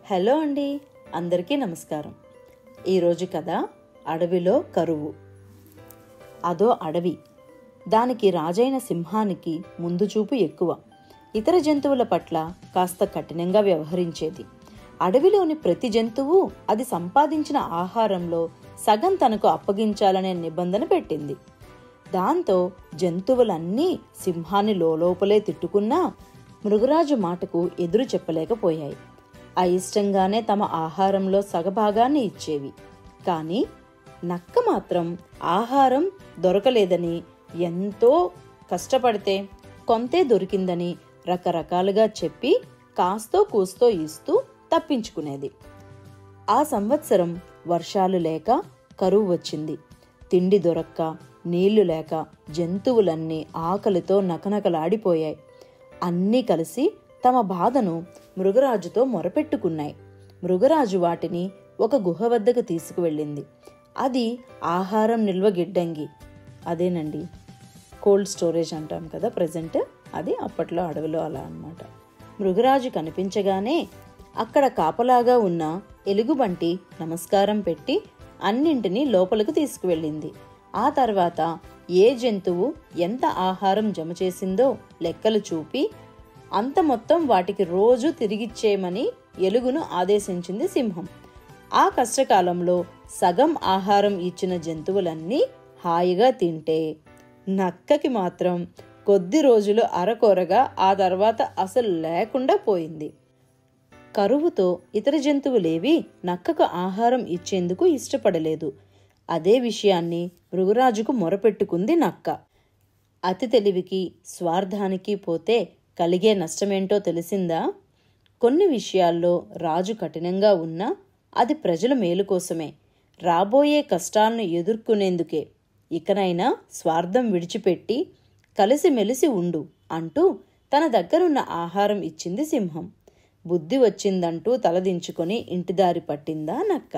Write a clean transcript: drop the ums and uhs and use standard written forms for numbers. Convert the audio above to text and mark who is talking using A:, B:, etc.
A: Hello అండి, అందరికీ నమస్కారం. ఈరోజు కథ అడవిలో కరువు. అదో అడవి. దానికి రాజైన సింహానికి ముందు చూపు ఎక్కువ. ఇతర జంతువుల పట్ల కాస్త కఠినంగా వ్యవహరించేది. అడవిలోని ప్రతి జంతువు అది సంపాదించిన ఆహారంలో సగం తనకు అప్పగించాలనే నిబంధన పెట్టింది. దాంతో జంతువులన్నీ సింహాన్ని లోపలే తిట్టుకున్నా మృగరాజు మాటకు ఎదురు చెప్పలేకపోయాయి. అయిష్టంగానే తమ ఆహారంలో సగభాగాన్ని ఇచ్చేవి. కానీ నక్క మాత్రం ఆహారం దొరకలేదని, ఎంతో కష్టపడితే కొంతే దొరికిందని రకరకాలుగా చెప్పి కాస్తో కూస్తో ఇస్తూ తప్పించుకునేది. ఆ సంవత్సరం వర్షాలు లేక కరువు వచ్చింది. తిండి దొరక్క, నీళ్లు లేక జంతువులన్నీ ఆకలితో నకనకలాడిపోయాయి. అన్నీ కలిసి తమ బాధను మృగరాజుతో మొరపెట్టుకున్నాయి. మృగరాజు వాటిని ఒక గుహ వద్దకు తీసుకువెళ్ళింది. అది ఆహారం నిల్వ గిడ్డంగి. అదేనండి, కోల్డ్ స్టోరేజ్ అంటాం కదా ప్రజెంట్, అది అప్పట్లో అడవిలో అలా అన్నమాట. మృగరాజు కనిపించగానే అక్కడ కాపలాగా ఉన్న ఎలుగుబంటి నమస్కారం పెట్టి అన్నింటినీ లోపలికి తీసుకువెళ్ళింది. ఆ తర్వాత ఏ జంతువు ఎంత ఆహారం జమ చేసిందో లెక్కలు చూపి అంత మొత్తం వాటికి రోజు తిరిగిచ్చేయమని ఎలుగును ఆదేశించింది సింహం. ఆ కష్టకాలంలో సగం ఆహారం ఇచ్చిన జంతువులన్నీ హాయిగా తింటే నక్కకి మాత్రం కొద్ది రోజులు అరకొరగా, ఆ తర్వాత అసలు లేకుండా పోయింది. కరువుతో ఇతర జంతువులేవి నక్కకు ఆహారం ఇచ్చేందుకు ఇష్టపడలేదు. అదే విషయాన్ని మృగరాజుకు మొరపెట్టుకుంది నక్క. అతి తెలివికి స్వార్థానికి పోతే కలిగే నష్టమేంటో తెలిసిందా? కొన్ని విషయాల్లో రాజు కఠినంగా ఉన్నా అది ప్రజల మేలు కోసమే, రాబోయే కష్టాలను ఎదుర్కొనేందుకే. ఇకనైనా స్వార్థం విడిచిపెట్టి కలిసిమెలిసి ఉండు అంటూ తన దగ్గరున్న ఆహారం ఇచ్చింది సింహం. బుద్ధి వచ్చిందంటూ తలదించుకొని ఇంటిదారి పట్టిందా నక్క.